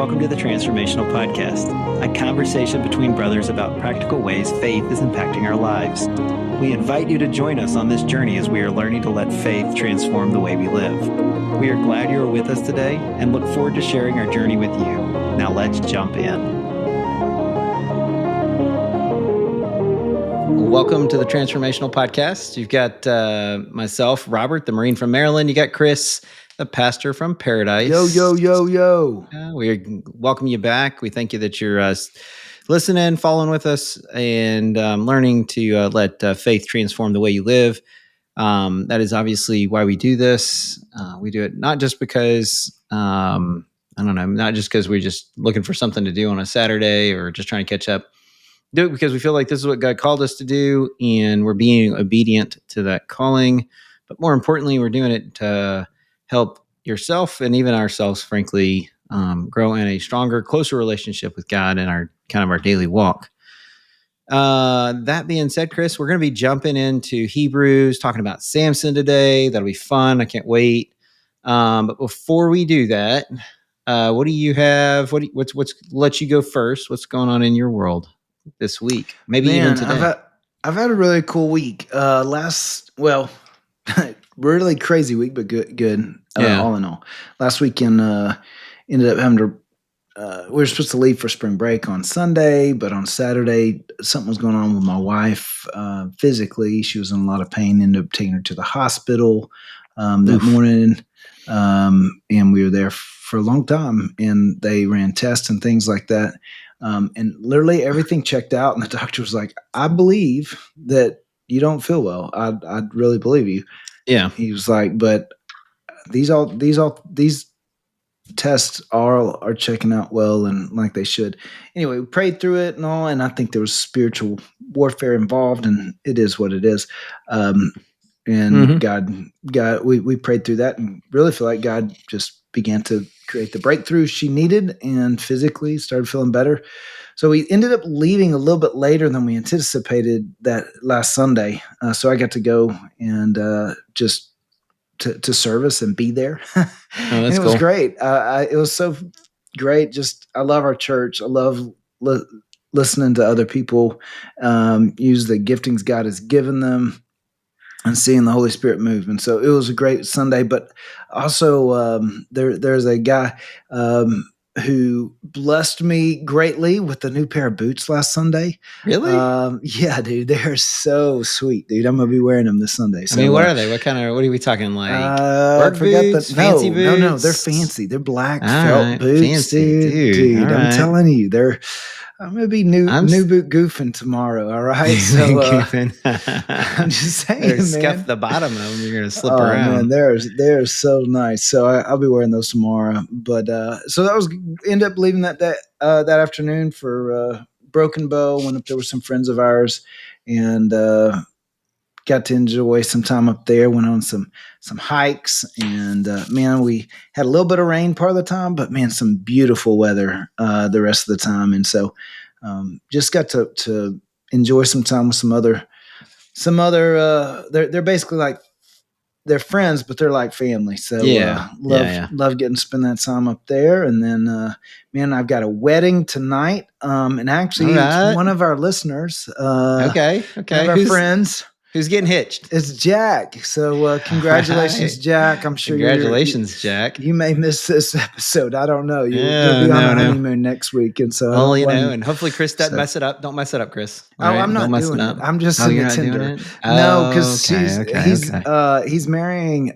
welcome to the Transformational Podcast, a conversation between brothers about practical ways faith is impacting our lives. We invite you to join us on this journey as we are learning to let faith transform the way we live. We are glad you are with us today and look forward to sharing our journey with you. Now let's jump in. Welcome to the Transformational Podcast. You've got myself, Robert, the Marine from Maryland. You got Chris, the pastor from Paradise. Yo. We welcome you back. We thank you that you're listening, following with us, and learning to let faith transform the way you live. That is obviously why we do this. We do it not just because, not just because we're just looking for something to do on a Saturday or just trying to catch up. Do it because we feel like this is what God called us to do, and we're being obedient to that calling. But more importantly, we're doing it to help yourself and even ourselves, frankly, grow in a stronger, closer relationship with God in our daily walk. That being said, Chris, we're going to be jumping into Hebrews, talking about Samson today. That'll be fun. I can't wait. But before we do that, what do you have? What's let you go first? What's going on in your world this week? Maybe even today. I've had a really cool week. Really crazy week, but good. All in all, last weekend ended up having to. We were supposed to leave for spring break on Sunday, but on Saturday something was going on with my wife physically. She was in a lot of pain. Ended up taking her to the hospital that morning, and we were there for a long time. And they ran tests and things like that. And literally everything checked out, and the doctor was like, "I believe that you don't feel well. I really believe you." Yeah. He was like, "But these tests are checking out well and like they should." Anyway, we prayed through it and all, and I think there was spiritual warfare involved, and it is what it is. God, we prayed through that and really feel like God just began to create the breakthrough she needed and physically started feeling better. So we ended up leaving a little bit later than we anticipated that last Sunday. So I got to go and just to service and be there. And it was great. It was so great. Just, I love our church. I love listening to other people use the giftings God has given them and seeing the Holy Spirit move. And so it was a great Sunday, but also there's a guy who blessed me greatly with a new pair of boots last Sunday. Really? Yeah, dude, they're so sweet, dude. I'm going to be wearing them this Sunday. So, what are they? What are we talking like? Work boots? Fancy boots? No, they're fancy. They're black felt boots, fancy, dude. All I'm right. telling you, I'm going to be new boot goofing tomorrow. All right. So I'm just saying, man. Scuff the bottom of them. You're going to slip around. Man, they're so nice. So I'll be wearing those tomorrow. But so that was end up leaving that afternoon for Broken Bow. Went up there with some friends of ours and got to enjoy some time up there. Went on some hikes, and man, we had a little bit of rain part of the time, but man, some beautiful weather the rest of the time. And so just got to enjoy some time with some other they're basically like, they're friends, but they're like family. So love getting to spend that time up there. And then man, I've got a wedding tonight, and actually it's one of our listeners. Okay. One of our friends. Who's getting hitched? It's Jack. So congratulations, Jack. I'm sure Congratulations, Jack. You may miss this episode. I don't know. You'll be on the honeymoon next week. And so and hopefully Chris doesn't mess it up. Don't mess it up, Chris. I'm not doing it. I'm just in the Tinder. No, because he's marrying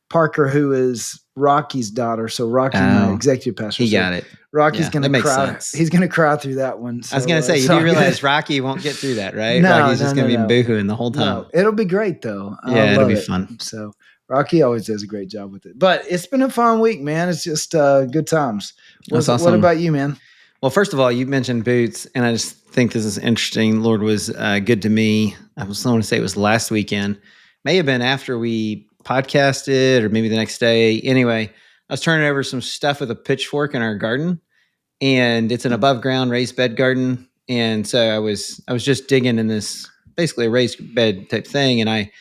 Parker, who is Rocky's daughter. So Rocky, my executive pastor. He got it. Rocky's going to cry. Sense. He's going to cry through that one. So, I was going to say, you do realize Rocky won't get through that, right? No, Rocky's just going to be boohooing the whole time. No, it'll be great, though. It'll be fun. So Rocky always does a great job with it. But it's been a fun week, man. It's just good times. That's awesome. What about you, man? Well, first of all, you mentioned boots, and I just think this is interesting. Lord was good to me. I want to say it was last weekend. May have been after we podcasted or maybe the next day. Anyway, I was turning over some stuff with a pitchfork in our garden. And it's an above ground raised bed garden. And so I was just digging in this basically a raised bed type thing. And I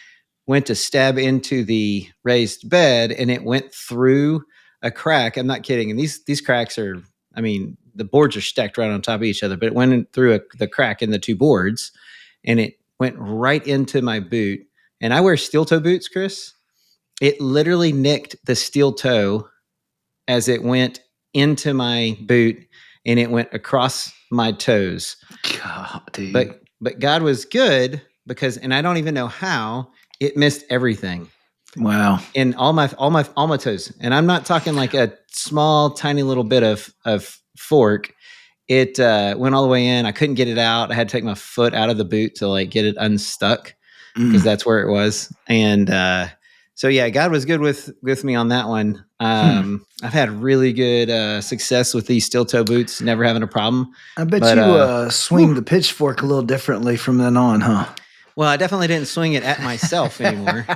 went to stab into the raised bed, and it went through a crack. I'm not kidding. And these cracks are, I mean, the boards are stacked right on top of each other, but it went through the crack in the two boards, and it went right into my boot. And I wear steel toe boots, Chris. It literally nicked the steel toe as it went into my boot, and it went across my toes. God, dude. But God was good because, and I don't even know how, it missed everything. Wow. In all my toes. And I'm not talking like a small, tiny little bit of fork. It went all the way in. I couldn't get it out. I had to take my foot out of the boot to like get it unstuck because that's where it was. And so yeah, God was good with me on that one. I've had really good success with these steel toe boots, never having a problem. I bet you swing the pitchfork a little differently from then on, huh? Well, I definitely didn't swing it at myself anymore.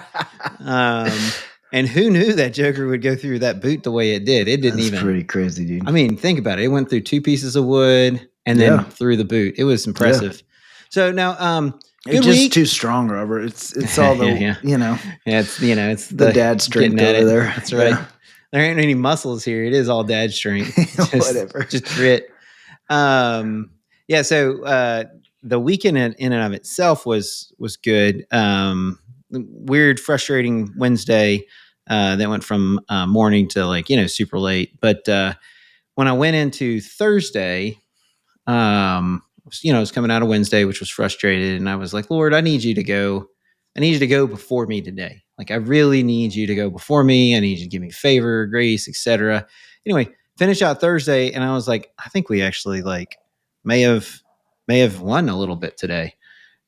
And who knew that Joker would go through that boot the way it did? It didn't That's pretty crazy, dude. I mean, think about it. It went through two pieces of wood and then through the boot. It was impressive. Yeah. So now, it's just too strong, Robert. It's all the it's the dad strength over there. That's right. Yeah. There ain't any muscles here. It is all dad strength. Whatever. Just grit. Yeah. So the weekend in and of itself was good. Weird, frustrating Wednesday that went from morning to like super late. But when I went into Thursday, it was coming out of Wednesday, which was frustrated, and I was like, Lord, I need you to go. I need you to go before me today. Like, I really need you to go before me. I need you to give me favor, grace, etc. Anyway, finish out Thursday, and I was like, I think we actually like may have won a little bit today,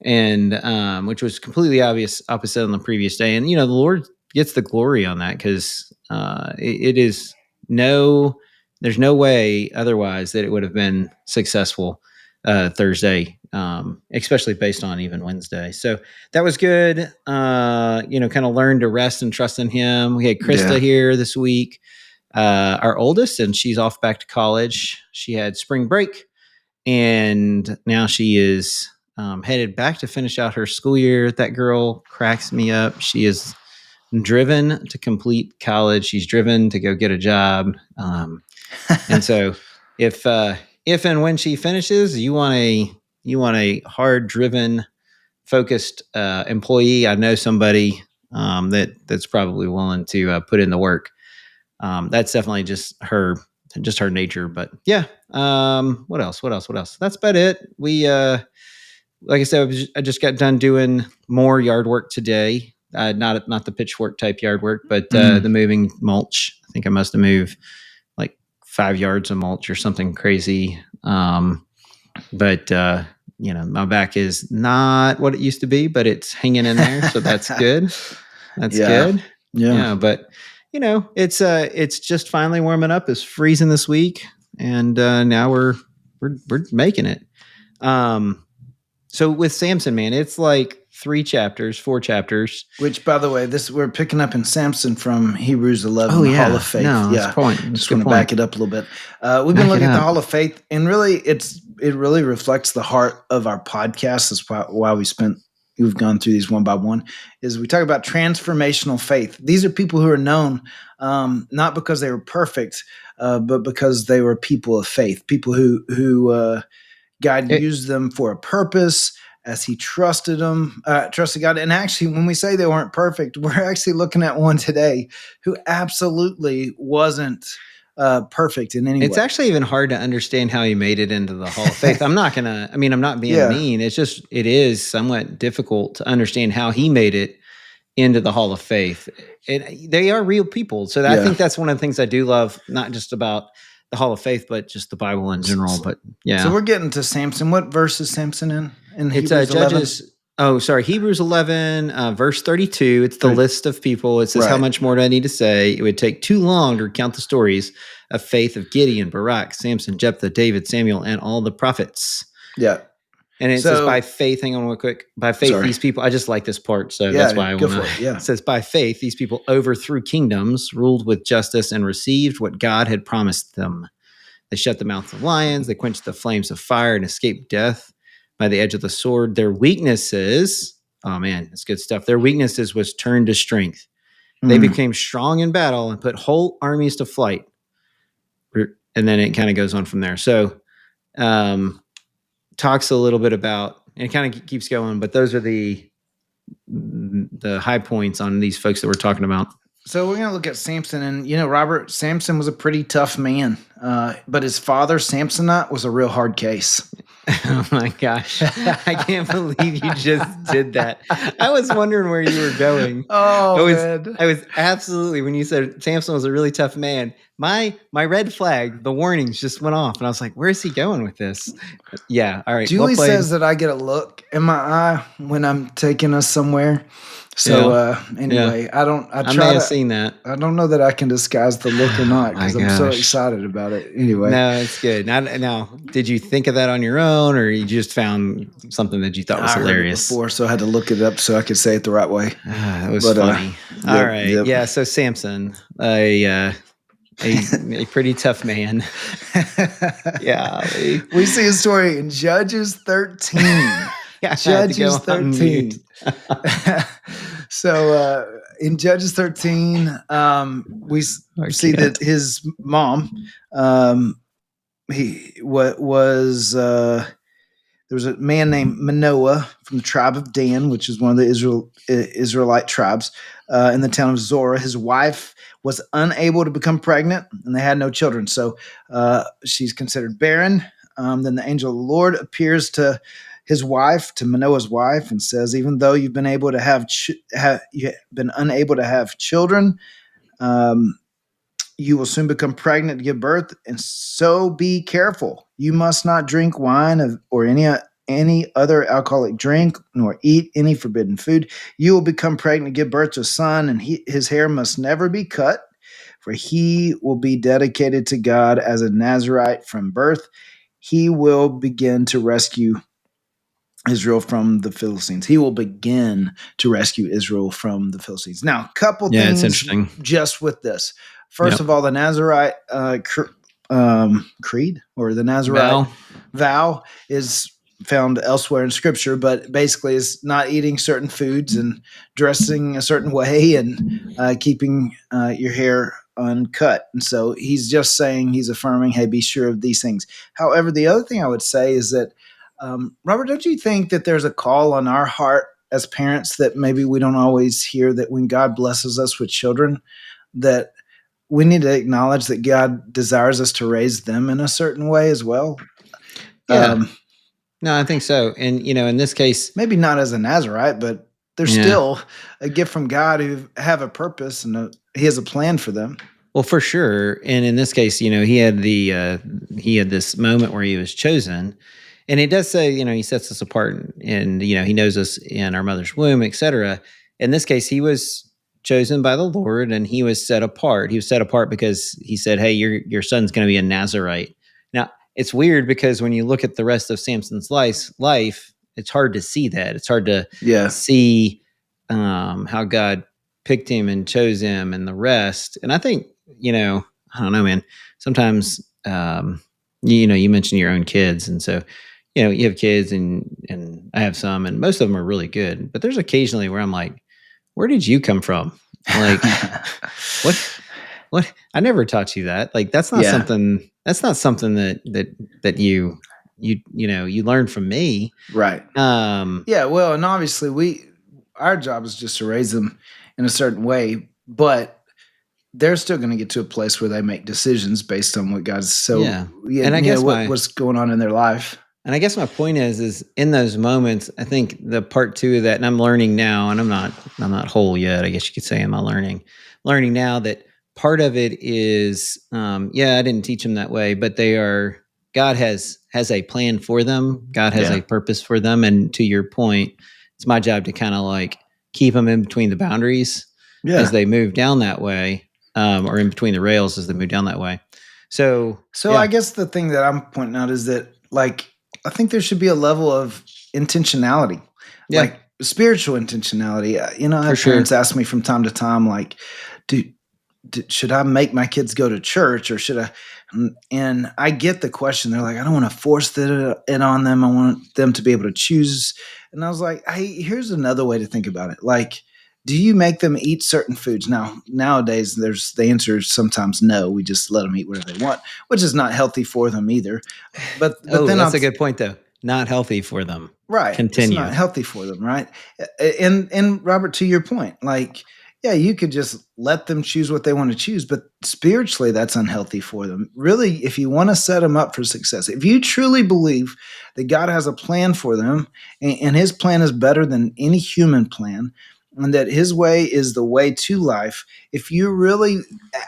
and which was completely opposite on the previous day. And the Lord gets the glory on that because it is there's no way otherwise that it would have been successful Thursday, especially based on even Wednesday. So that was good. Kind of learned to rest and trust in Him. We had Krista here this week, our oldest, and she's off back to college. She had spring break, and now she is headed back to finish out her school year. That girl cracks me up. She is driven to complete college. She's driven to go get a job. And so if and when she finishes, you want a hard driven, focused employee. I know somebody that's probably willing to put in the work. That's definitely just her nature. But yeah. What else? That's about it. We like I said, I just got done doing more yard work today. Not the pitchfork type yard work, but the moving mulch. I think I must have moved like 5 yards of mulch or something crazy. But my back is not what it used to be, but it's hanging in there, so that's good. That's good. Yeah. But it's just finally warming up. It's freezing this week, and now we're making it. So with Samson, man, it's like 4 chapters. Which, by the way, we're picking up in Samson from Hebrews 11, the Hall of Faith. No, that's point. Just want to back it up a little bit. We've been looking at the Hall of Faith, and really, it really reflects the heart of our podcast. That's why we've gone through these one by one. Is we talk about transformational faith. These are people who are known not because they were perfect, but because they were people of faith. People who God used them for a purpose as He trusted God. And actually, when we say they weren't perfect, we're actually looking at one today who absolutely wasn't perfect in any way. It's actually even hard to understand how he made it into the Hall of Faith. I'm not being mean. It is somewhat difficult to understand how he made it into the Hall of Faith. They are real people. So I think that's one of the things I do love, not just about the Hall of Faith, but just the Bible in general. But yeah. So we're getting to Samson. What verse is Samson in? It's Hebrews 11? Hebrews 11, verse 32. It's the list of people. It says, How much more do I need to say? It would take too long to recount the stories of faith of Gideon, Barak, Samson, Jephthah, David, Samuel, and all the prophets. Yeah. And it says, by faith, hang on real quick. By faith, these people, I just like this part, so that's why I want to. It says, by faith, these people overthrew kingdoms, ruled with justice, and received what God had promised them. They shut the mouths of lions, they quenched the flames of fire, and escaped death by the edge of the sword. Their weaknesses, oh man, that's good stuff. Their weaknesses was turned to strength. They became strong in battle and put whole armies to flight. And then it kind of goes on from there. So, talks a little bit about, and it kind of keeps going, but those are the high points on these folks that we're talking about. So we're going to look at Samson, and Robert, Samson was a pretty tough man, but his father, Samsonite, was a real hard case. Oh my gosh. I can't believe you just did that. I was wondering where you were going. Man. I was absolutely, when you said Samson was a really tough man, my red flag, the warnings just went off. And I was like, where is he going with this? Yeah. All right. Julie says that I get a look in my eye when I'm taking us somewhere. So anyway, I may have seen that. I don't know that I can disguise the look or not because I'm so excited about it. Anyway, no, it's good. Now, did you think of that on your own, or you just found something that you thought was hilarious? Heard it before, so I had to look it up so I could say it the right way. That was funny. All right, yeah. So Samson, a pretty tough man. Yeah, we see his story in Judges 13. Yeah, Judges 13. So in Judges 13, we see that his mom, there was a man named Manoah from the tribe of Dan, which is one of the Israelite tribes, in the town of Zorah. His wife was unable to become pregnant, and they had no children. So she's considered barren. Then the angel of the Lord appears to his wife, to Manoah's wife, and says, "Even though you've been able to have unable to have children, you will soon become pregnant to give birth, and so be careful. You must not drink wine or any other alcoholic drink, nor eat any forbidden food. You will become pregnant to give birth to a son, and his hair must never be cut, for he will be dedicated to God as a Nazirite from birth. He will begin to rescue Israel from the Philistines." He will begin to rescue Israel from the Philistines. Now, a couple things interesting. Just with this. First of all, the Nazirite creed, or the Nazirite vow is found elsewhere in Scripture, but basically it's not eating certain foods and dressing a certain way and keeping your hair uncut. And so he's just saying, he's affirming, hey, be sure of these things. However, the other thing I would say is that, Robert, don't you think that there's a call on our heart as parents that maybe we don't always hear, that when God blesses us with children, that we need to acknowledge that God desires us to raise them in a certain way as well? Yeah. No, I think so. And, in this case, maybe not as a Nazirite, but they're still a gift from God who have a purpose, and he has a plan for them. Well, for sure. And in this case, he had this moment where he was chosen. And it does say, he sets us apart, and, he knows us in our mother's womb, etc. In this case, he was chosen by the Lord, and he was set apart. He was set apart because he said, hey, your son's going to be a Nazirite. Now, it's weird because when you look at the rest of Samson's life, it's hard to see that. It's hard to see how God picked him and chose him and the rest. And I think, I don't know, man, sometimes, you mentioned your own kids. And so, you have kids, and I have some, and most of them are really good. But there's occasionally where I'm like, where did you come from? Like, what? I never taught you that. Like, that's not something that you learned from me. Right. Well, and obviously our job is just to raise them in a certain way, but they're still going to get to a place where they make decisions based on what God's and I guess what's going on in their life. And I guess my point is in those moments, I think the part two of that, and I'm learning now, and I'm not whole yet, I guess you could say, I'm learning now that part of it is, I didn't teach them that way, but God has a plan for them. God has a purpose for them. And to your point, it's my job to kind of like keep them in between the boundaries as they move down that way, or in between the rails as they move down that way. So I guess the thing that I'm pointing out is that, like, I think there should be a level of intentionality, like spiritual intentionality. I have parents ask me from time to time, like, should I make my kids go to church, or should I? And I get the question. They're like, I don't want to force it on them. I want them to be able to choose. And I was like, hey, here's another way to think about it. Like, do you make them eat certain foods? Now, nowadays, there's the answer is sometimes no. We just let them eat whatever they want, which is not healthy for them either. But Oh, then that's I'll a good point, though. Not healthy for them. right. It's Continue. not healthy for them, right? And Robert, to your point, like, yeah, you could just let them choose what they want to choose, but spiritually that's unhealthy for them. Really, if you want to set them up for success, if you truly believe that God has a plan for them and his plan is better than any human plan, and that his way is the way to life, if you really,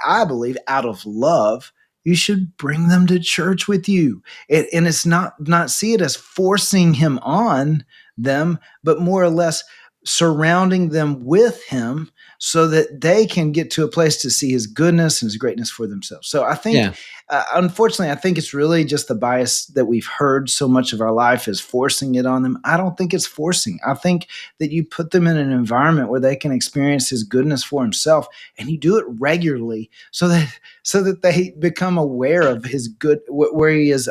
I believe, out of love, you should bring them to church with you. And it's not see it as forcing him on them, but more or less surrounding them with him so that they can get to a place to see his goodness and his greatness for themselves. So I think, Yeah. unfortunately, I think it's really just the bias that we've heard so much of our life is forcing it on them. I don't think it's forcing. I think that you put them in an environment where they can experience his goodness for himself, and you do it regularly so that they become aware of his good, where he is,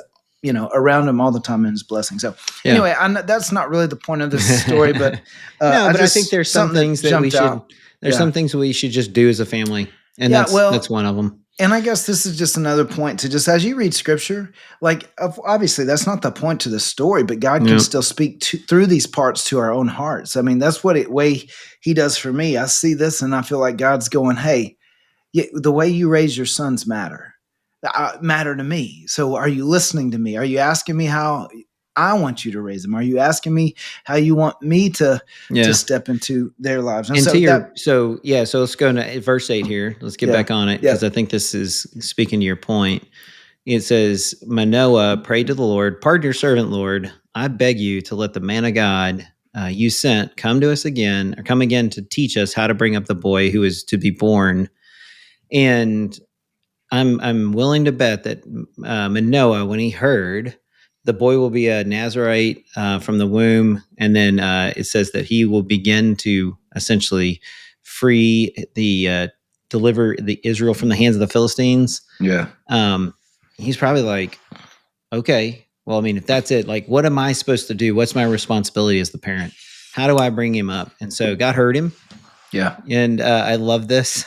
around him all the time in his blessing. So Yeah. anyway, that's not really the point of this story, but No, I but I think just there's some something that things that we jumped should. out. There's Yeah, some things we should just do as a family, and yeah. that's Well, one of them. and I guess this is just another point to just as you read scripture, like obviously that's not the point to the story, but God can Yeah. still speak through these parts to our own hearts. I mean, that's what way He does for me. I see this and I feel like God's going, "Hey, the way you raise your sons matter to me. So are you listening to me? Are you asking me how I want you to raise them? Are you asking me how you want me to Yeah. step into their lives?" And And to so your that, so let's go to verse 8 here. Let's get yeah, back on it yeah, because I think this is speaking to your point. It says, Manoah prayed to the Lord, pardon your servant, Lord. I beg you to let the man of God you sent come to us again, or come again to teach us how to bring up the boy who is to be born. And I'm willing to bet that Manoah, when he heard the boy will be a Nazirite from the womb, and then it says that he will begin to essentially free deliver the Israel from the hands of the Philistines. yeah, Um, he's probably like, okay, well, I mean, if that's it, like, what am I supposed to do? What's my responsibility as the parent? How do I bring him up? And so God heard him, yeah, and I love this.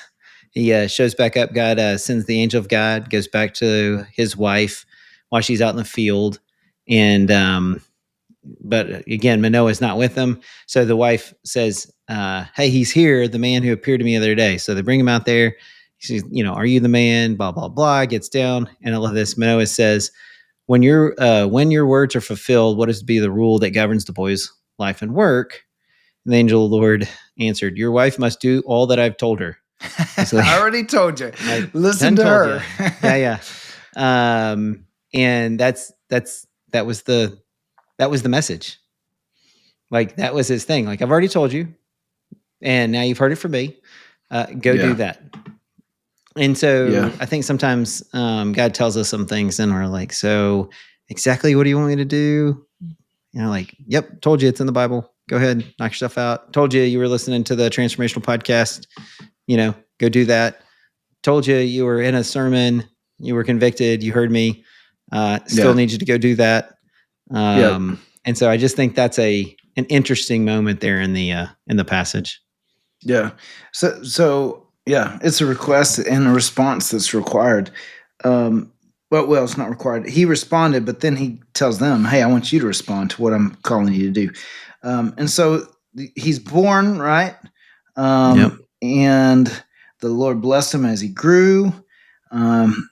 He shows back up. God sends the angel of God, goes back to his wife while she's out in the field. And, but again, Manoah's not with them. So the wife says, hey, he's here, the man who appeared to me the other day. So they bring him out there. She's, are you the man? Blah, blah, blah. Gets down. And I love this. Manoah says, when your words are fulfilled, what is to be the rule that governs the boy's life and work? And the angel of the Lord answered, your wife must do all that I've told her. Basically, I already told you. like, Listen done to told her. you. Yeah, yeah. And that was the message. Like, that was his thing. Like, I've already told you, and now you've heard it from me. Go do Yeah, that. And so yeah, I think sometimes God tells us some things, and we're like, so exactly what do you want me to do? Like, yep, told you it's in the Bible. Go ahead, knock yourself out. Told you were listening to the Transformational podcast. Go do that. Told you you were in a sermon, you were convicted, you heard me. Still yeah, need you to go do that. yeah, And so I just think that's an interesting moment there in the passage. yeah. So yeah, it's a request and a response that's required. Um, well, it's not required. He responded, but then he tells them, "Hey, I want you to respond to what I'm calling you to do." And so he's born, right? Yep. And the Lord blessed him as he grew, um,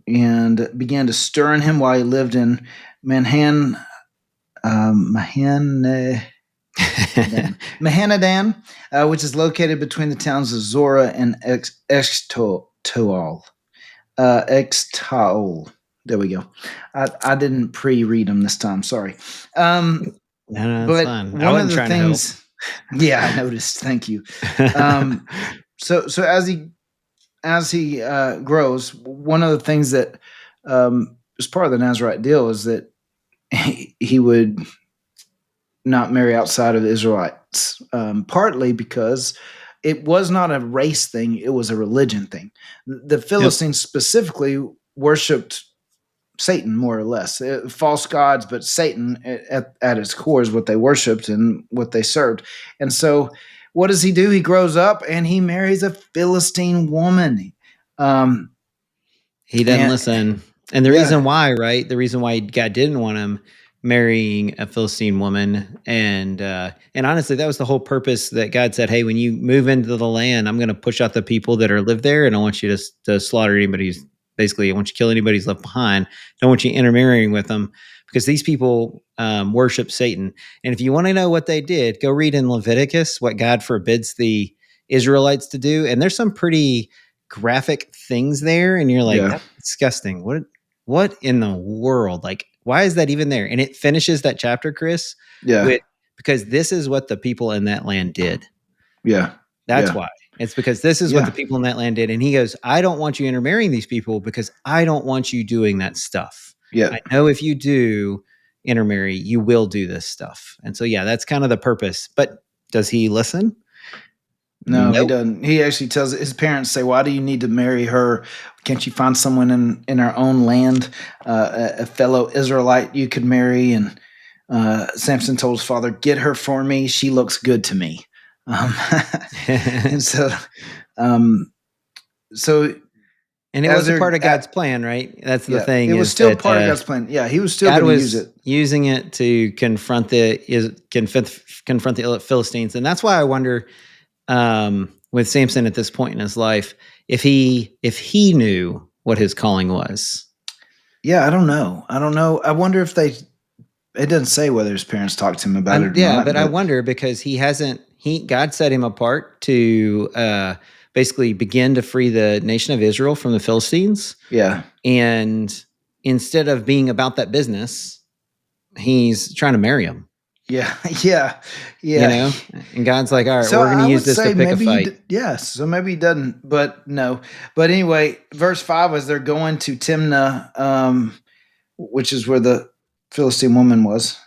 and began to stir in him while he lived in Manhan, Mahanadan, Mahanadan, which is located between the towns of Zorah and Extoal. Extaol. There we go. I didn't pre-read them this time. Sorry. No, that's But fine. I one of wasn't the trying to help. things, yeah, I noticed. Thank you. Um, so as he grows, one of the things that is part of the Nazarite deal is that he would not marry outside of the Israelites, partly because it was not a race thing; it was a religion thing. The Yep. Philistines specifically worshipped Satan, more or less, false gods, but Satan at its core is what they worshipped and what they served. And so what does he do? He grows up and he marries a Philistine woman. Um, He doesn't and listen. And the yeah, reason why, right? The reason why God didn't want him marrying a Philistine woman, and honestly, that was the whole purpose that God said, "Hey, when you move into the land, I'm going to push out the people that are live there, and I want you to slaughter anybody who's basically, I want you to kill anybody who's left behind. I don't want you intermarrying with them because these people worship Satan. And if you want to know what they did, go read in Leviticus what God forbids the Israelites to do, and there's some pretty graphic things there, and you're like, yeah, that's disgusting. What in the world? Like, why is that even there? And it finishes that chapter, Chris, yeah, with because this is what the people in that land did. yeah, That's yeah, why. It's because this is what the yeah, people in that land did. And he goes, I don't want you intermarrying these people because I don't want you doing that stuff. yeah. I know if you do intermarry, you will do this stuff. And so, yeah, that's kind of the purpose. But does he listen? No, he Nope. doesn't. He actually tells his parents, say, "Why do you need to marry her? Can't you find someone in our own land, a fellow Israelite you could marry?" And Samson told his father, "Get her for me. She looks good to me." Um, and um, so And it as was a they're part of God's plan, right? That's the yeah, thing it was is still that part of God's plan. Yeah, he was still God going to use was it. using it to confront the Philistines, and that's why I wonder with Samson at this point in his life if he knew what his calling was. Yeah, I don't know. I don't know. I wonder if they. It doesn't say whether his parents talked to him about it or Yeah, not, but I but wonder because he hasn't. God set him apart to basically begin to free the nation of Israel from the Philistines, yeah, and instead of being about that business, he's trying to marry him. yeah, yeah, You yeah. know, and God's like, all right, So we're going to I use would this to say pick a maybe fight. yes. So maybe he doesn't, but no. But anyway, verse 5, as they're going to Timnah, which is where the Philistine woman was.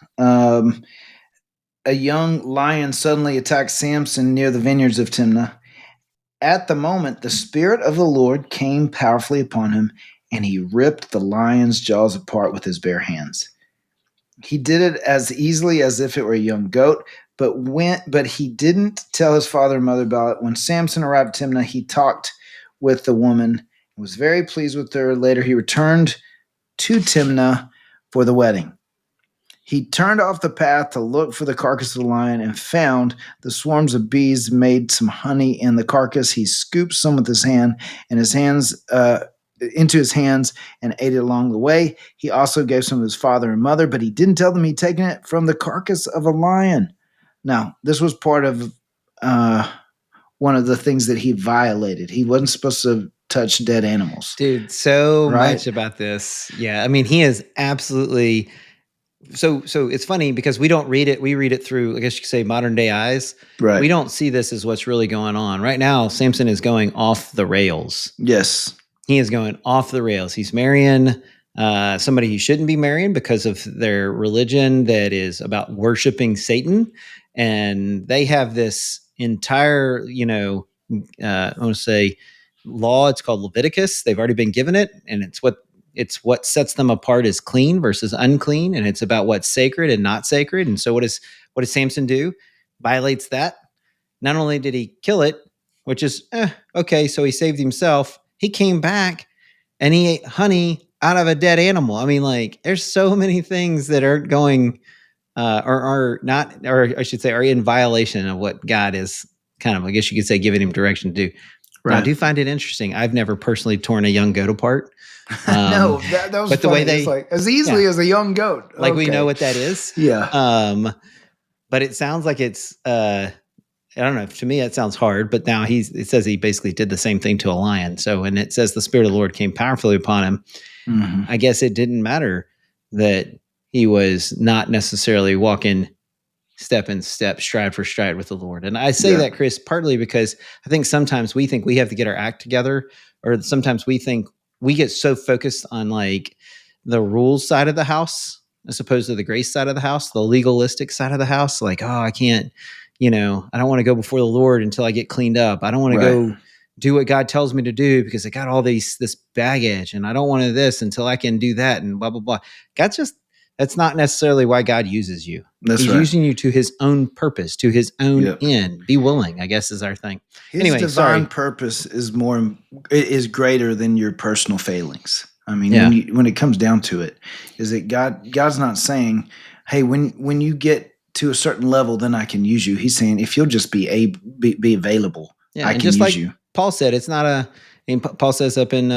A young lion suddenly attacked Samson near the vineyards of Timnah. At the moment, the Spirit of the Lord came powerfully upon him, and he ripped the lion's jaws apart with his bare hands. He did it as easily as if it were a young goat, but he didn't tell his father and mother about it. When Samson arrived at Timnah, he talked with the woman and was very pleased with her. Later, he returned to Timnah for the wedding. He turned off the path to look for the carcass of the lion and found the swarms of bees made some honey in the carcass. He scooped some with his hand and his hands into his hands and ate it along the way. He also gave some to his father and mother, but he didn't tell them he'd taken it from the carcass of a lion. Now, this was part of one of the things that he violated. He wasn't supposed to touch dead animals, Dude, so right? much about this. Yeah, I mean, he is absolutely so it's funny because we don't read it. We read it through, I guess you could say, modern day eyes. Right. We don't see this as what's really going on. Right now, Samson is going off the rails. Yes. He is going off the rails. He's marrying somebody he shouldn't be marrying because of their religion that is about worshiping Satan. And they have this entire, I want to say law. It's called Leviticus. They've already been given it, and it's what sets them apart as clean versus unclean, and it's about what's sacred and not sacred. And so, what does Samson do? Violates that. Not only did he kill it, which is okay, so he saved himself. He came back and he ate honey out of a dead animal. I mean, like, there's so many things that are going or are not, or I should say, are in violation of what God is kind of, I guess you could say, giving him direction to do. Now, I Right. do find it interesting. I've never personally torn a young goat apart. Um, No, that was but the way funny. It's they, like as yeah, easily as a young goat. like we know Okay. what that is. Yeah. But it sounds like it's, I don't know. To me, it sounds hard, but now it says he basically did the same thing to a lion. So, and it says the Spirit of the Lord came powerfully upon him. Mm-hmm. I guess it didn't matter that he was not necessarily walking step in step, stride for stride with the Lord. And I say Yeah. that, Chris, partly because I think sometimes we think we have to get our act together, or sometimes we think we get so focused on like the rules side of the house as opposed to the grace side of the house, the legalistic side of the house. Like, oh, I can't, I don't want to go before the Lord until I get cleaned up. I don't want to Right. go do what God tells me to do because I got all this baggage, and I don't want to this until I can do that, and blah blah blah. God's just That's not necessarily why God uses you. That's He's right. using you to his own purpose, to his own Yep. end. Be willing, I guess, is our thing. His Anyway, divine sorry. purpose is greater than your personal failings. I mean, Yeah. when it comes down to it, is that God's not saying, "Hey, when you get to a certain level, then I can use you." He's saying, "If you'll just be available, Yeah. I And can just use like you." Paul said, it's not a, and Paul says up in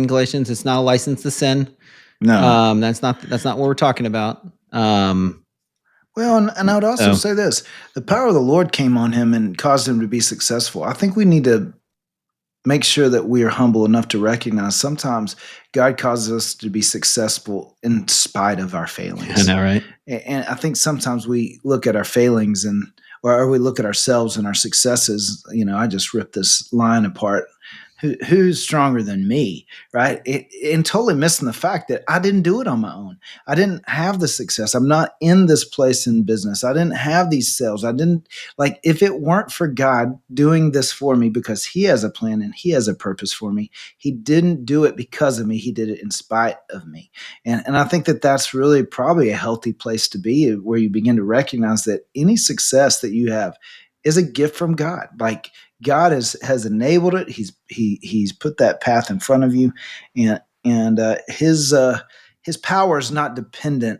Galatians, it's not a license to sin. No. That's not what we're talking about. Well, and I would also So say this: the power of the Lord came on him and caused him to be successful. I think we need to make sure that we are humble enough to recognize sometimes God causes us to be successful in spite of our I failings. know, right? And I think sometimes we look at our failings or we look at ourselves and our successes. I just ripped this line apart. Who's stronger than me, right? And totally missing the fact that I didn't do it on my own. I didn't have the success. I'm not in this place in business. I didn't have these sales. I didn't like if it weren't for God doing this for me because He has a plan and He has a purpose for me. He didn't do it because of me. He did it in spite of me. And I think that that's really probably a healthy place to be, where you begin to recognize that any success that you have is a gift from God. Like God has enabled it. He's put that path in front of you, and his power is not dependent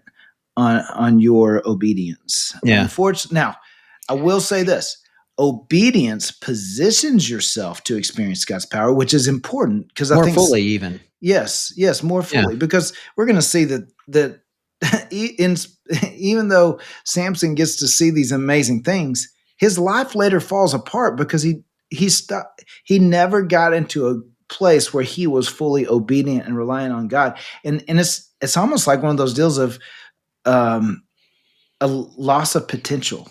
on your obedience. Yeah. Unfortunately, now I will say this: obedience positions yourself to experience God's power, which is important because I More think fully, even. yes, more Yeah. fully, because we're going to see that in, even though Samson gets to see these amazing things, his life later falls apart because he never got into a place where he was fully obedient and reliant on God, and it's almost like one of those deals of um, a loss of potential,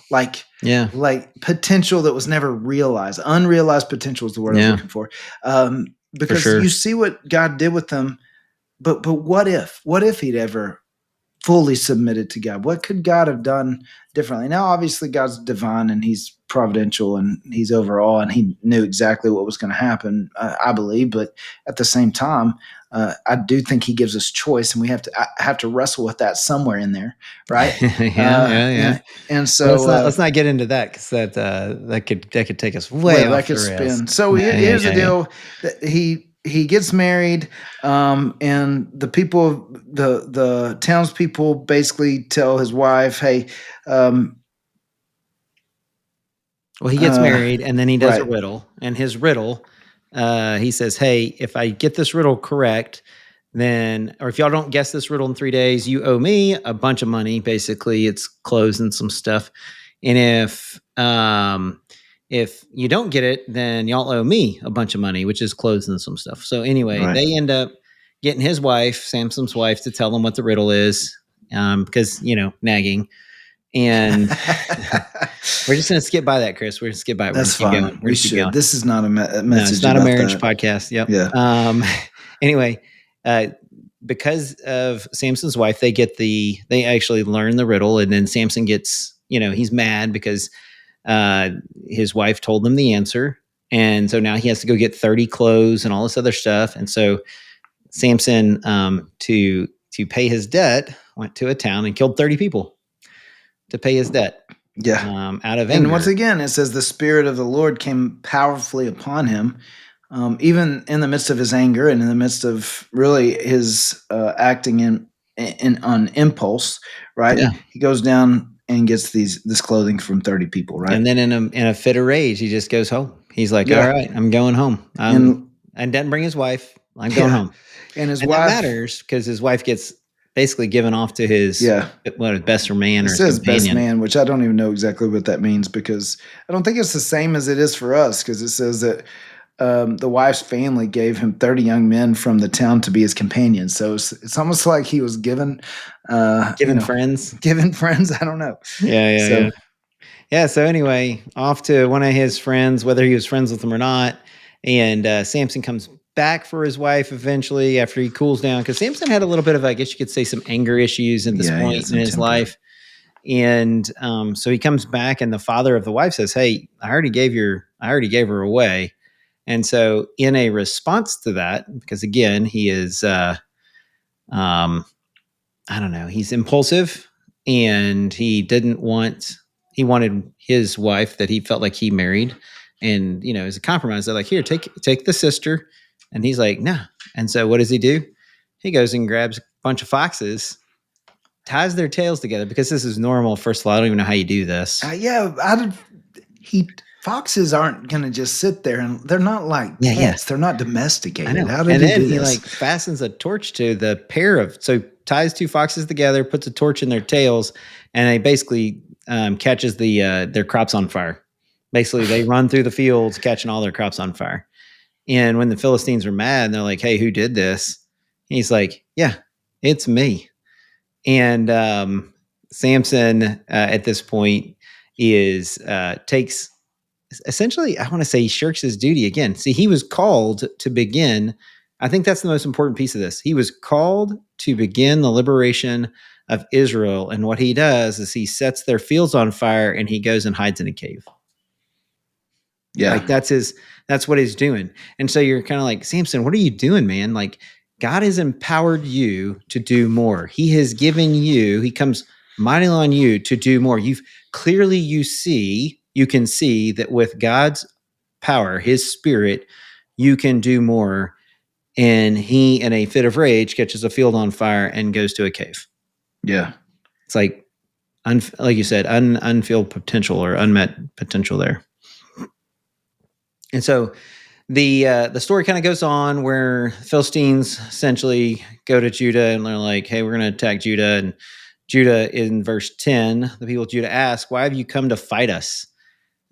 Yeah. like potential that was never realized. Unrealized potential is the word I was Yeah. looking for. For Because sure. you see what God did with them, but what if? What if he'd ever fully submitted to God? What could God have done differently? Now, obviously, God's divine and He's providential and He's over all, and He knew exactly what was going to happen, I believe. But at the same time, I do think He gives us choice, and we have to wrestle with that somewhere in there, right? Yeah. And Well, so, let's not get into that because that could take us way well, that off could the rails. spin. So Yeah. here's the deal: that he gets married, and the townspeople basically tell his wife, "Hey, um, Well, he gets uh, married and then he does a right, riddle. And his riddle, he says, "Hey, if I get this riddle correct, then, or if y'all don't guess this riddle in 3 days, you owe me a bunch of money. Basically, it's clothes and some stuff. And if you don't get it, then y'all owe me a bunch of money, which is clothes and some stuff." So anyway, right." they end up getting his wife, Samson's wife, to tell them what the riddle is, because nagging. And we're just gonna skip by that, Chris. We're gonna skip by it. We're gonna That's keep going. fine. We're We gonna keep should. going. This is not a No, it's message not a about marriage that. podcast. Yep. Yeah, Anyway, uh, because of Samson's wife, they actually learn the riddle, and then Samson gets, he's mad because uh, his wife told him the answer, and so now he has to go get 30 clothes and all this other stuff, and so Samson, to pay his debt, went to a town and killed 30 people to pay his debt, yeah. out of And once anger. again, it says the Spirit of the Lord came powerfully upon him, even in the midst of his anger and in the midst of really his acting on impulse. Right, Yeah. he goes down and gets this clothing from 30 people. Right, And then in a fit of rage, he just goes home. He's like, "All yeah, right, I'm going home." and And doesn't bring his wife. I'm going yeah, home, and his and that wife, matters because his wife gets basically given off to his yeah. his best man It or his says best companion. man, which I don't even know exactly what that means because I don't think it's the same as it is for us because it says that the wife's family gave him 30 young men from the town to be his companions. So it's almost like he was given, Given friends. given friends. I don't know. Yeah. So Yeah. So anyway, off to one of his friends, whether he was friends with him or not, and Samson comes back for his wife eventually after he cools down because Samson had a little bit of, I guess you could say, some anger issues at this yeah, he point has in some his temper. life. And so he comes back, and the father of the wife says, "Hey, I already gave her away." And so, in a response to that, because again, he is, um, I don't know, he's impulsive, and he wanted his wife that he felt like he married, and as a compromise, they're like, here, take the sister, and he's like, nah. And so what does he do? He goes and grabs a bunch of foxes, ties their tails together, because this is normal. First of all, I don't even know how you do this. Yeah, foxes aren't going to just sit there, and they're not like Yeah, yeah. pets. They're not I domesticated. know. How did And he then do he this? like fastens a torch to the pair of, so ties two foxes together, puts a torch in their tails, and they basically catches their crops on fire. Basically, they run through the fields, catching all their crops on fire. And when the Philistines were mad, and they're like, "Hey, who did this?" He's like, "Yeah, it's me." And Samson, at this point, is takes essentially, I want to say, he shirks his duty again. See, he was called to begin. I think that's the most important piece of this. He was called to begin the liberation of Israel. And what he does is he sets their fields on fire, and he goes and hides in a cave. Yeah. Like that's what he's doing. And so you're kind of like, Samson, what are you doing, man? Like, God has empowered you to do more. He has given you, he comes mightily on you to do more. You can see that with God's power, his spirit, you can do more. And he, in a fit of rage, catches a field on fire and goes to a cave. Yeah. It's like, like you said, unfilled potential or unmet potential there. And so the story kind of goes on where Philistines essentially go to Judah, and they're like, hey, we're going to attack Judah. And Judah, in verse 10, the people of Judah ask, why have you come to fight us?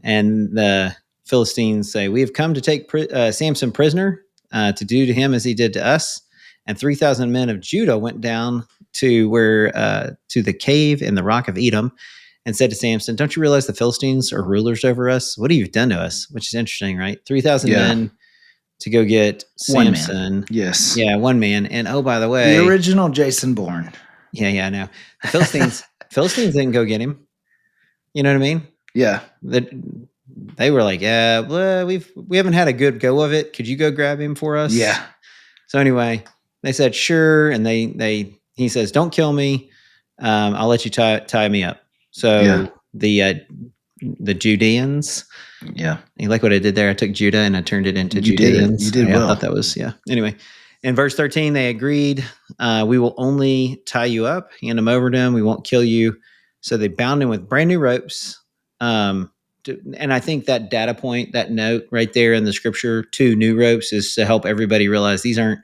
And the Philistines say, we have come to take Samson prisoner, to do to him as he did to us. And 3,000 men of Judah went down to the cave in the rock of Edom, and said to Samson, don't you realize the Philistines are rulers over us? What have you done to us? Which is interesting, right? 3,000 Yeah. men to go get One man. Samson. Yes. Yeah, one man. And oh, by the The way, original Jason Bourne. yeah, I know. The Philistines didn't go get him. You know what I mean? Yeah. They were like, yeah, well, we haven't had a good go of it. Could you go grab him for us? Yeah. So anyway, they said sure, and he says, don't kill me. I'll let you tie me up. So the Judeans. Yeah. You like what I did there? I took Judah and I turned it into You Judeans. did it. You did well. I thought that was, yeah. Anyway, in verse 13, they agreed, we will only tie you up, hand him over to him. We won't kill you. So they bound him with brand new ropes. And I think that data point, that note right there in the scripture, 2 new ropes, is to help everybody realize these aren't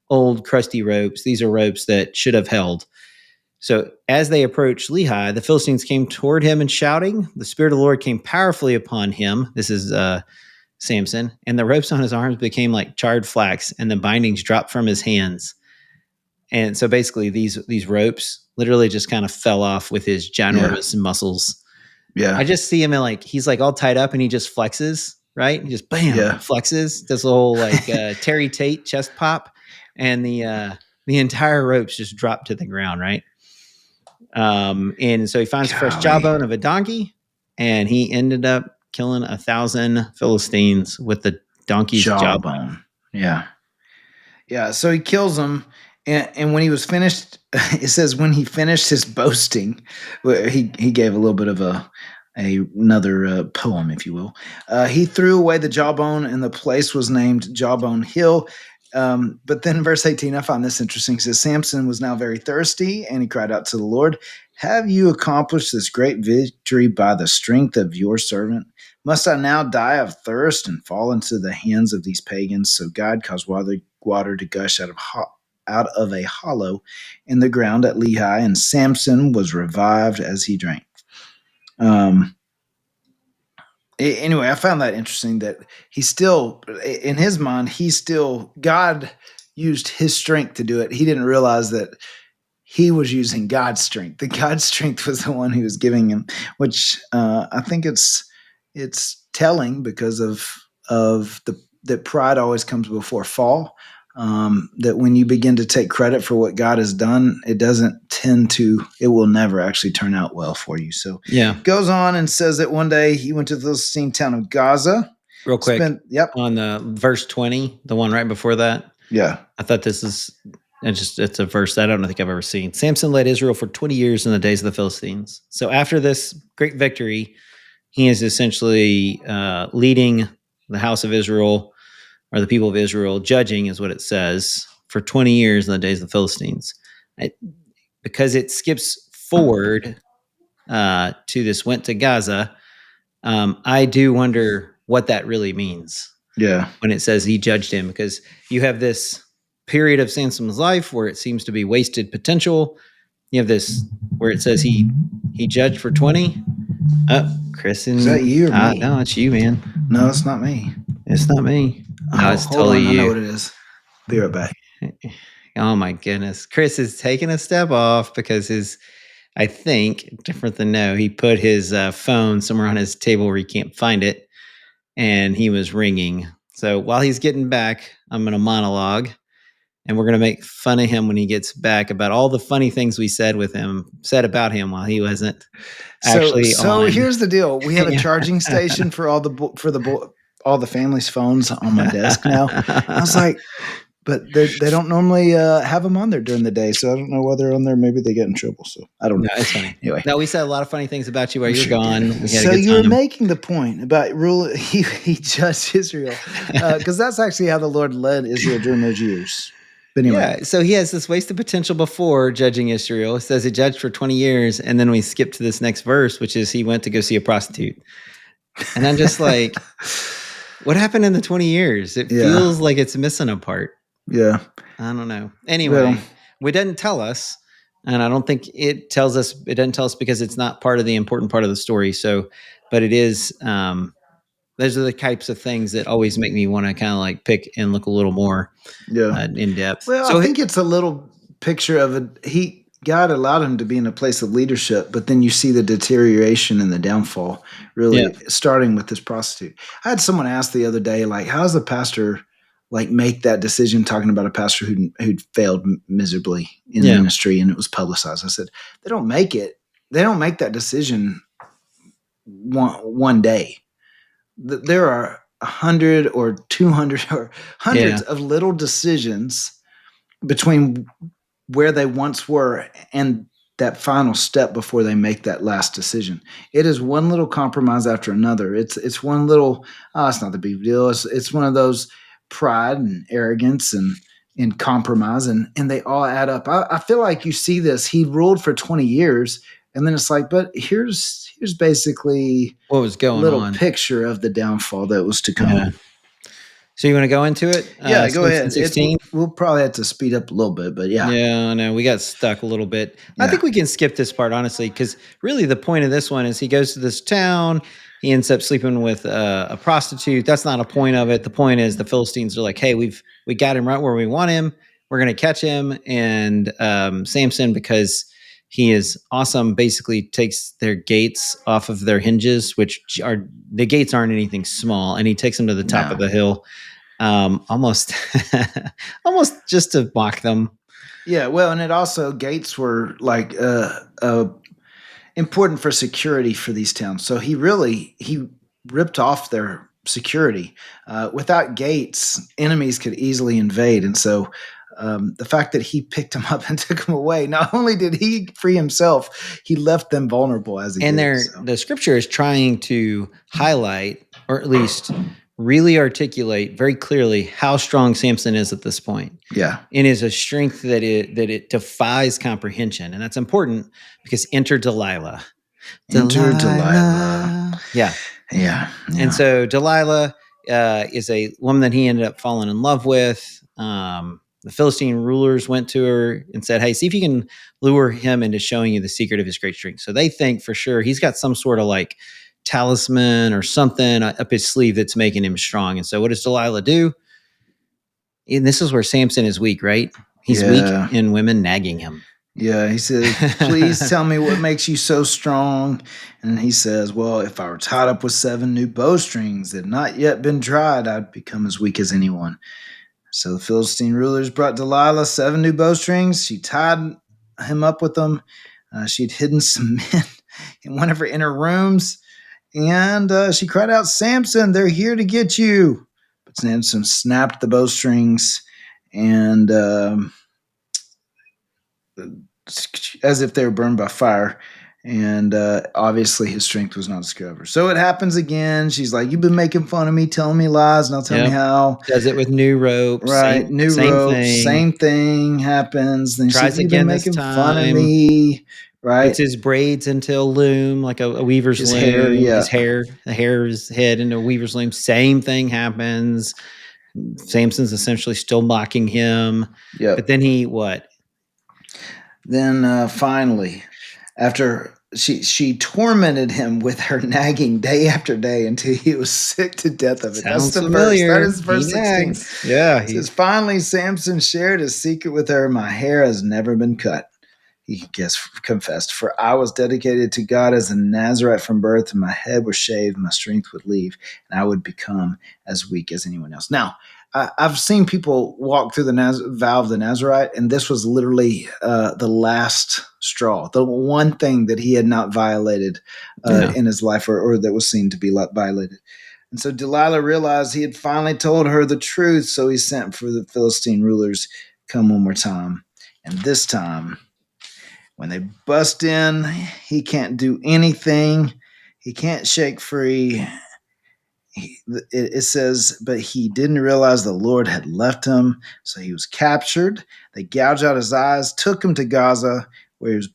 old crusty ropes. These are ropes that should have held. So as they approached Lehi, the Philistines came toward him and shouting. The Spirit of the Lord came powerfully upon him. This is Samson. And the ropes on his arms became like charred flax, and the bindings dropped from his hands. And so basically these ropes literally just kind of fell off with his ginormous muscles. Yeah. I just see him in like, he's like all tied up and he just flexes, right? He just bam, flexes, does a whole like Terry Tate chest pop, and the entire ropes just drop to the ground, right? And so he finds the first jawbone of a donkey, and he ended up killing 1,000 Philistines with the donkey's jawbone. Yeah. Yeah. So he kills them. And when he was finished, it says when he finished his boasting, he gave a little bit of another poem, if you will. He threw away the jawbone, and the place was named Jawbone Hill. But then verse 18, I find this interesting. It says, Samson was now very thirsty, and he cried out to the Lord, have you accomplished this great victory by the strength of your servant? Must I now die of thirst and fall into the hands of these pagans? So God caused water to gush out of a hollow in the ground at Lehi, and Samson was revived as he drank. Anyway, I found that interesting that he still, in his mind, God used his strength to do it. He didn't realize that he was using God's strength. The God's strength was the one he was giving him, which I think it's telling because of that pride always comes before fall. That when you begin to take credit for what God has done, it will never actually turn out well for you. So yeah, goes on and says that one day he went to the Philistine town of Gaza. Real quick, on the verse 20, the one right before that. Yeah. I thought this is and just it's a verse that I don't think I've ever seen. Samson led Israel for 20 years in the days of the Philistines. So after this great victory, he is essentially leading the house of Israel or the people of Israel, judging is what it says, for 20 years in the days of the Philistines. It, because it skips forward to this went to Gaza, I do wonder what that really means Yeah. when it says he judged him, because you have this period of Samson's life where it seems to be wasted potential. You have this where it says he judged for 20. Chris Is that and you or me? no, it's you, man. No, it's not me. It's not me. No, Oh, it's hold totally on. I know you. what it is. Be right back. Oh my goodness. Chris is taking a step off because I think, different than no, he put his phone somewhere on his table where he can't find it, and he was ringing. So while he's getting back, I'm going to monologue, and we're going to make fun of him when he gets back about all the funny things we said about him while he wasn't actually So on. here's the deal. We have a Yeah. charging station for all the family's phones on my desk now. I was like, but they don't normally have them on there during the day, so I don't know why they're on there. Maybe they get in trouble. So I don't know. No, it's funny. Anyway, No, we said a lot of funny things about you while I'm you were sure we gone. did. We had a So good you were time. making the point about rule. He judged Israel because that's actually how the Lord led Israel during those years. But anyway, Yeah, so he has this wasted potential before judging Israel. It says he judged for 20 years, and then we skip to this next verse, which is he went to go see a prostitute. And I'm just like, what happened in the 20 years? It yeah, feels like it's missing a part. yeah. I don't know. Well, Anyway, it didn't tell us, and I don't think it tells us. It doesn't tell us because it's not part of the important part of the story. So, but it is. Those are the types of things that always make me want to kind of like pick and look a little more yeah. in depth. Well, I So, think it's a little picture of God allowed him to be in a place of leadership, but then you see the deterioration and the downfall yeah, really starting with this prostitute. I had someone ask the other day, like, how does a pastor like make that decision, talking about a pastor who'd failed miserably in yeah, ministry and it was publicized. I said, they don't make it. They don't make that decision one day. There are 100 or 200 or yeah. hundreds of little decisions between where they once were and that final step before they make that last decision. It is one little compromise after another. It's one little, oh, it's not the big deal. It's one of those pride and arrogance and compromise, and they all add up. I feel like you see this. He ruled for 20 years, and then it's like, but here's basically What was a going little on? picture of the downfall that was to come. Yeah. So you want to go into it? Yeah, go Samson ahead. 16? We'll probably have to speed up a little bit, but yeah, Yeah, no, we got stuck a little bit. I yeah. think we can skip this part, honestly, because really the point of this one is he goes to this town. He ends up sleeping with a prostitute. That's not a point of it. The point is the Philistines are like, hey, we got him right where we want him. We're going to catch him. And Samson, because he is awesome, basically takes their gates off of their hinges, which are the gates aren't anything small. And he takes them to the top No. of the hill, almost almost just to mock them. Yeah, well, and it also gates were like important for security for these towns. So he ripped off their security. Without gates, enemies could easily invade, and so the fact that he picked them up and took them away, not only did he free himself, he left them vulnerable as he And did. So. the scripture is trying to highlight, or at least really articulate very clearly how strong Samson is at this point. Yeah, And is a strength that it defies comprehension. And that's important because enter Delilah. enter Delilah. Yeah. Yeah, And yeah, so Delilah is a woman that he ended up falling in love with. The Philistine rulers went to her and said, hey, see if you can lure him into showing you the secret of his great strength. So they think for sure he's got some sort of like talisman or something up his sleeve that's making him strong. And so what does Delilah do? And this is where Samson is weak, right? He's weak yeah. in women nagging him. Yeah, he says, please tell me what makes you so strong. And he says, well, if I were tied up with 7 new bowstrings that had not yet been tried, I'd become as weak as anyone. So the Philistine rulers brought Delilah 7 new bowstrings. She tied him up with them. She'd hidden some men in one of her inner rooms. And she cried out, Samson, they're here to get you. But Samson snapped the bowstrings and as if they were burned by fire. And obviously his strength was not discovered. So it happens again. She's like, "You've been making fun of me, telling me lies. Now tell me Yep. how." Does it with new ropes. Right. New Same rope, thing. same thing happens. Then she says, Tries "You've been again this making fun of time. me." Puts Right. his braids into a loom, like a weaver's His hair. loom. Yeah. The hair of his head into a weaver's loom. Same thing happens. Samson's essentially still mocking him. But Yep. then he what? Then finally, after she tormented him with her nagging day after day until he was sick to death of it. That's Sounds the verse. That familiar. is He verse 16. nags. Yeah, It says, "Finally, Samson shared his secret with her. My hair has never been cut." He confessed, "For I was dedicated to God as a Nazirite from birth, and my head was shaved, my strength would leave, and I would become as weak as anyone else." Now, I've seen people walk through the vow of the Nazirite, and this was literally the last straw, the one thing that he had not violated yeah. in his life, or that was seen to be violated. And so Delilah realized he had finally told her the truth, so he sent for the Philistine rulers, "Come one more time." And this time, when they bust in, he can't do anything. He can't shake free. It says, but he didn't realize the Lord had left him, so he was captured. They gouged out his eyes, took him to Gaza, where he was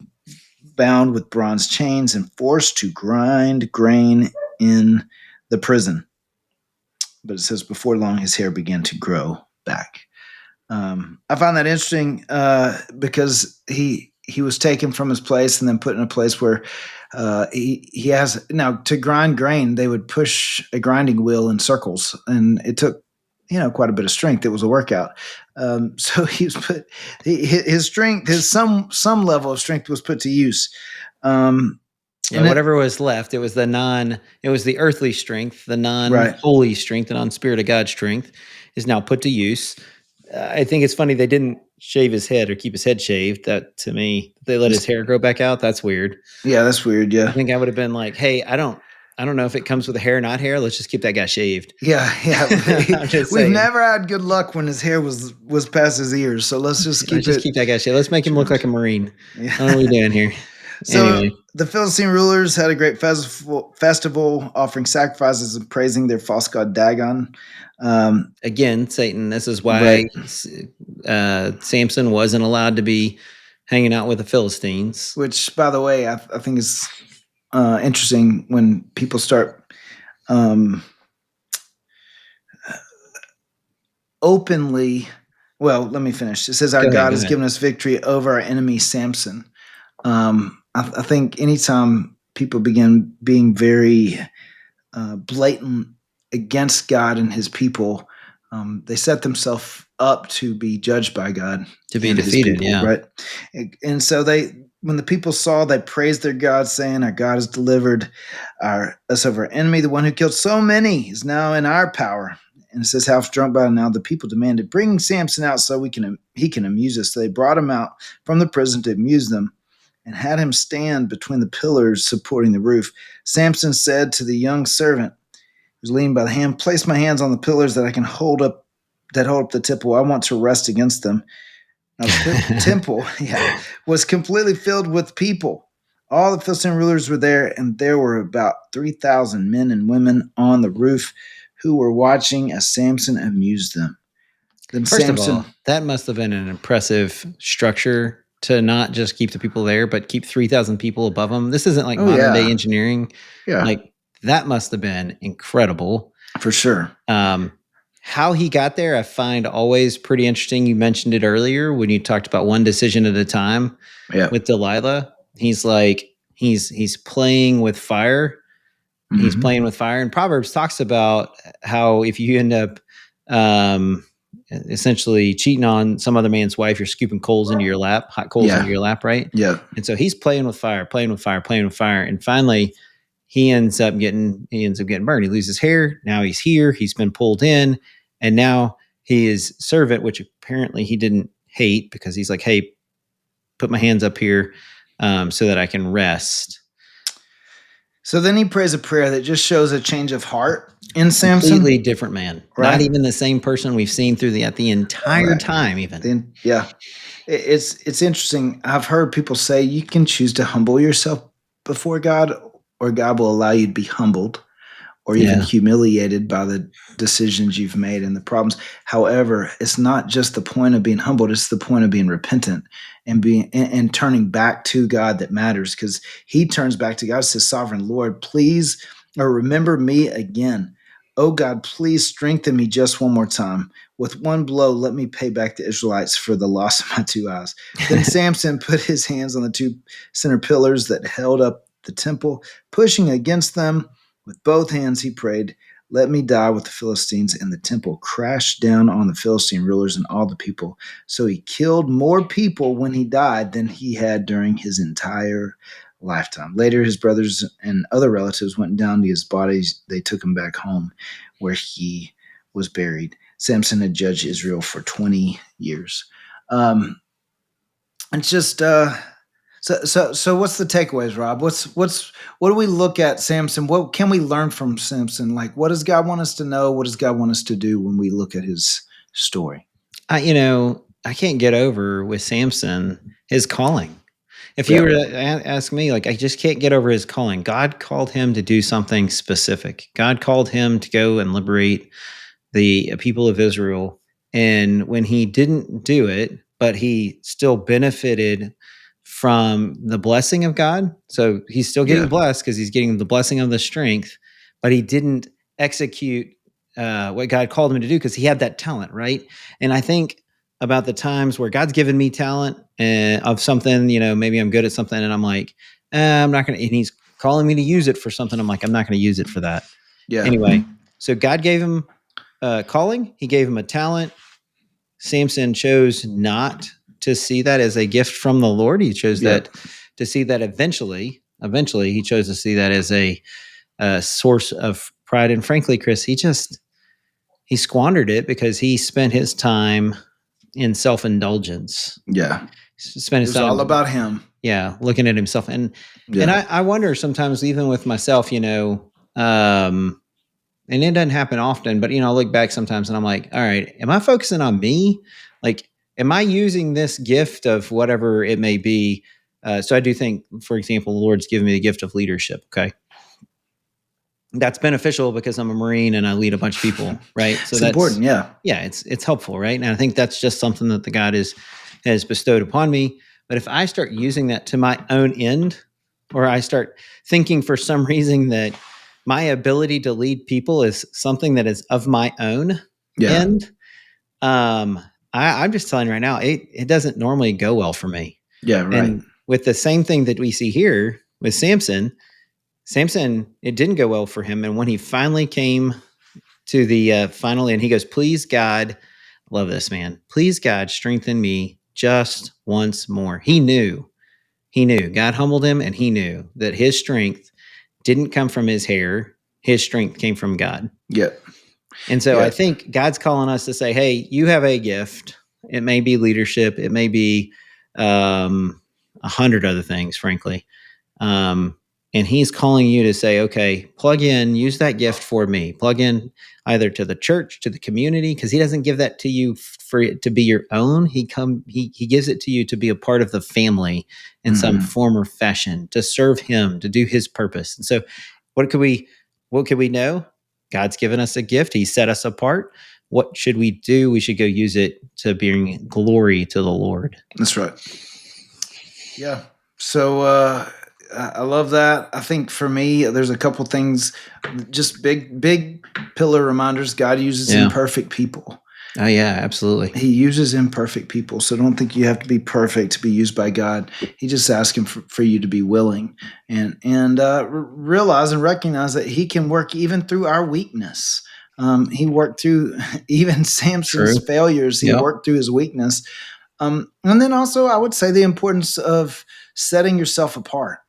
bound with bronze chains and forced to grind grain in the prison. But it says, before long, his hair began to grow back. I find that interesting because he was taken from his place and then put in a place where he has now to grind grain. They would push a grinding wheel in circles, and it took quite a bit of strength. It was a workout. So he was put his strength, his some level of strength was put to use. Yeah, whatever was left, it was the earthly strength, the Right. non-holy strength, the non-spirit of God strength is now put to use. I think it's funny they didn't shave his head or keep his head shaved. That to me, they let his hair grow back out. That's weird. Yeah, that's weird. I Yeah. think I would have been like, hey, I don't know if it comes with a hair or not hair. Let's just keep that guy shaved. Yeah, I'm just we've saying. never had good luck when his hair was past his ears. So let's just keep that guy shaved. Let's make him look like a Marine. Yeah. What are we doing here? So Anyway, the Philistine rulers had a great festival, offering sacrifices and praising their false god Dagon. again, Satan. This is why Right. Samson wasn't allowed to be hanging out with the Philistines. Which, by the way, I think is interesting when people start openly. Well, let me finish. It says, "Our God has given us victory over our enemy Samson." I think anytime people begin being very blatant against God and his people, they set themselves up to be judged by God, to be and defeated, his people, yeah. right? And so when the people saw, they praised their God, saying, "Our God has delivered us over our enemy. The one who killed so many is now in our power." And it says, half drunk by now, the people demanded, "Bring Samson out so he can amuse us." So they brought him out from the prison to amuse them, and had him stand between the pillars supporting the roof. Samson said to the young servant who was leaning by the hand, "Place my hands on the pillars that hold up the temple. I want to rest against them." Now the temple, was completely filled with people. All the Philistine rulers were there, and there were about 3,000 men and women on the roof who were watching as Samson amused them. Then First of Samson, all, that must have been an impressive structure to not just keep the people there, but keep 3,000 people above them. This isn't like modern day engineering. Yeah. Like that must have been incredible. For sure. How he got there, I find always pretty interesting. You mentioned it earlier when you talked about one decision at a time with Delilah. He's like, he's playing with fire. He's playing with fire. And Proverbs talks about how if you end up essentially cheating on some other man's wife, you're scooping coals into your lap, hot coals into your lap, right? Yeah. And so he's playing with fire, playing with fire, playing with fire. And finally, he ends up getting burned. He loses hair. Now he's here. He's been pulled in, and now his servant, which apparently he didn't hate because he's like, "Hey, put my hands up here so that I can rest." So then he prays a prayer that just shows a change of heart in Samson. Completely different man. Right? Not even the same person we've seen through the entire time, even. Yeah. It's interesting. I've heard people say you can choose to humble yourself before God, or God will allow you to be humbled or even Yeah. humiliated by the decisions you've made and the problems. However, it's not just the point of being humbled, it's the point of being repentant and being and turning back to God that matters, because he turns back to God, says, Sovereign Lord, please, or remember me again. Oh God, please strengthen me just one more time. With one blow, let me pay back the Israelites for the loss of my two eyes. Then Samson put his hands on the two center pillars that held up the temple, pushing against them with both hands, he prayed, Let me die with the Philistines. And the temple crashed down on the Philistine rulers and all the people. So he killed more people when he died than he had during his entire lifetime. Later, his brothers and other relatives went down to his body. They took him back home where he was buried. Samson had judged Israel for 20 years. It's just so what's the takeaways, Rob? What do we look at Samson? What can we learn from Samson? Like, what does God want us to know? What does God want us to do when we look at his story? I can't get over with Samson his calling. If you Yeah. were to ask me, like, I just can't get over his calling. God called him to do something specific. God called him to go and liberate the people of Israel. And when he didn't do it, but he still benefited from the blessing of God. So he's still getting Yeah. blessed because he's getting the blessing of the strength, but he didn't execute what God called him to do because he had that talent, right? And I think about the times where God's given me talent of something, maybe I'm good at something and I'm like, I'm not going to, and he's calling me to use it for something. I'm like, I'm not going to use it for that. Yeah. Anyway, so God gave him calling. He gave him a talent. Samson chose not to see that as a gift from the Lord. He chose Yeah. that to see that eventually he chose to see that as a source of pride. And frankly, Chris, he squandered it because he spent his time in self-indulgence. Yeah. Spent It his was all time, about him. yeah, looking at himself. And Yeah. I wonder sometimes, even with myself, and it doesn't happen often, but I look back sometimes and I'm like, all right, am I focusing on me? Like, am I using this gift of whatever it may be? So I do think, for example, the Lord's given me the gift of leadership. Okay. That's beneficial because I'm a Marine and I lead a bunch of people, right? So It's important. Yeah. yeah, it's helpful, right? And I think that's just something that the God has bestowed upon me. But if I start using that to my own end, or I start thinking for some reason that my ability to lead people is something that is of my own Yeah. end, um, I'm just telling you right now, it doesn't normally go well for me. Yeah. Right. And with the same thing that we see here with Samson, it didn't go well for him. And when he finally came to the final end, he goes, Please, God, love this man. Please, God, strengthen me just once more. He knew God humbled him, and he knew that his strength didn't come from his hair. His strength came from God. Yeah. And so I Yeah. think God's calling us to say, hey, you have a gift. It may be leadership. It may be 100 other things, frankly. Um, and he's calling you to say, okay, plug in, use that gift for me. Plug in either to the church, to the community, because he doesn't give that to you for it to be your own. He gives it to you to be a part of the family in some Mm-hmm. form or fashion, to serve him, to do his purpose. And so what could we know? God's given us a gift. He set us apart. What should we do? We should go use it to bring glory to the Lord. That's right. Yeah. So I love that. I think for me, there's a couple things, just big pillar reminders. God uses Yeah. imperfect people. Oh yeah, absolutely. He uses imperfect people. So don't think you have to be perfect to be used by God. He just asks him for you to be willing and realize and recognize that he can work even through our weakness. He worked through even Samson's True. failures. He Yep. worked through his weakness. And then also, I would say the importance of setting yourself apart.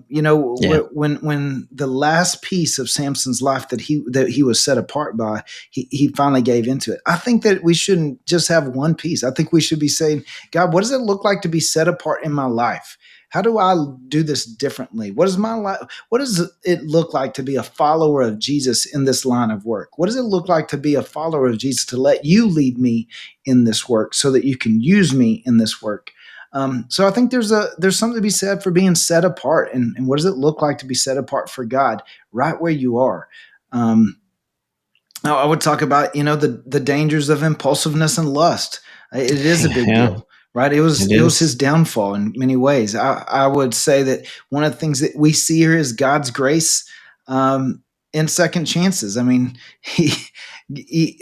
Yeah. When the last piece of Samson's life that he was set apart by, he finally gave into it. I think that we shouldn't just have one piece. I think we should be saying, God, what does it look like to be set apart in my life? How do I do this differently? What is my life? What does it look like to be a follower of Jesus in this line of work? What does it look like to be a follower of Jesus, to let you lead me in this work so that you can use me in this work? So I think there's something to be said for being set apart, and what does it look like to be set apart for God right where you are? I would talk about the dangers of impulsiveness and lust. It is a big Yeah, deal, right? it It was is. his downfall in many ways. I would say that one of the things that we see here is God's grace in second chances. I mean, he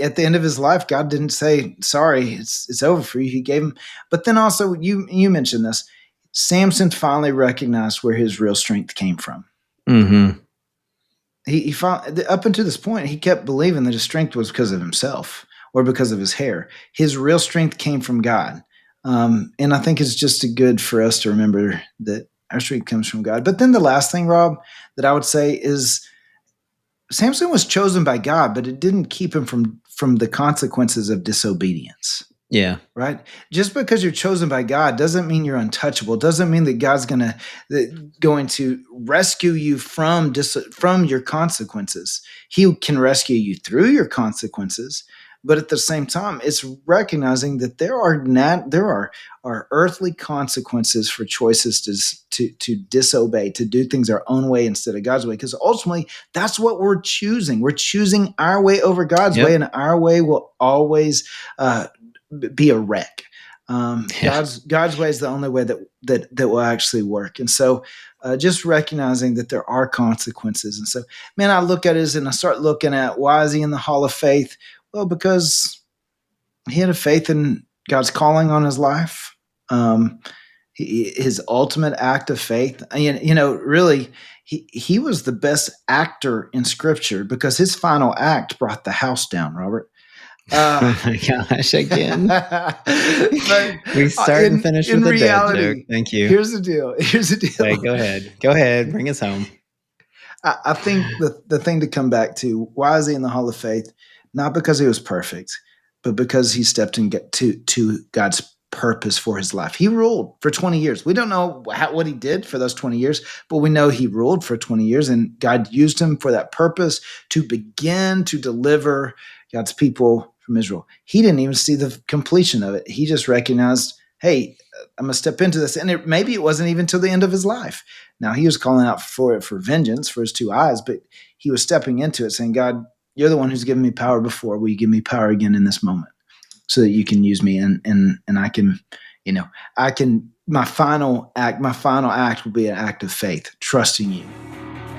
at the end of his life, God didn't say sorry, it's over for you. He gave him, but then also you mentioned this. Samson finally recognized where his real strength came from. Mm-hmm. He found, up until this point, he kept believing that his strength was because of himself or because of his hair. His real strength came from God. And I think it's just good for us to remember that our strength comes from God. But then the last thing, Rob, that I would say is Samson was chosen by God, but it didn't keep him from the consequences of disobedience. Yeah. Right? Just because you're chosen by God doesn't mean you're untouchable. Doesn't mean that God's going to rescue you from your consequences. He can rescue you through your consequences, but at the same time, it's recognizing that there are earthly consequences for choices to disobey, to do things our own way instead of God's way. Because ultimately, that's what we're choosing. We're choosing our way over God's way, Yep. and our way will always be a wreck. Yeah. God's way is the only way that will actually work. And so, just recognizing that there are consequences. And so, man, I look at it and I start looking at, why is he in the Hall of Faith? Well, because he had a faith in God's calling on his life. His ultimate act of faith. Really, he was the best actor in Scripture because his final act brought the house down, Robert. Oh my gosh, again. But We start and finish in with a dad joke. reality, Thank you. here's the deal. Here's the Okay, deal. go ahead. Go ahead. Bring us home. I think the thing to come back to, why is he in the Hall of Faith? Not because he was perfect, but because he stepped to God's purpose for his life. He ruled for 20 years. We don't know what he did for those 20 years, but we know he ruled for 20 years, and God used him for that purpose to begin to deliver God's people from Israel. He didn't even see the completion of it. He just recognized, hey, I'm going to step into this. And maybe it wasn't even till the end of his life. Now, he was calling out for vengeance for his two eyes, but he was stepping into it saying, God, you're the one who's given me power before. Will you give me power again in this moment so that you can use me? And I can, my final act will be an act of faith, trusting you.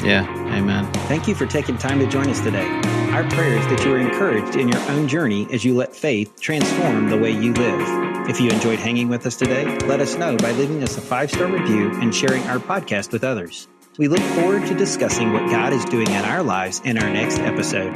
Yeah. Amen. Thank you for taking time to join us today. Our prayer is that you are encouraged in your own journey as you let faith transform the way you live. If you enjoyed hanging with us today, let us know by leaving us a 5-star review and sharing our podcast with others. We look forward to discussing what God is doing in our lives in our next episode.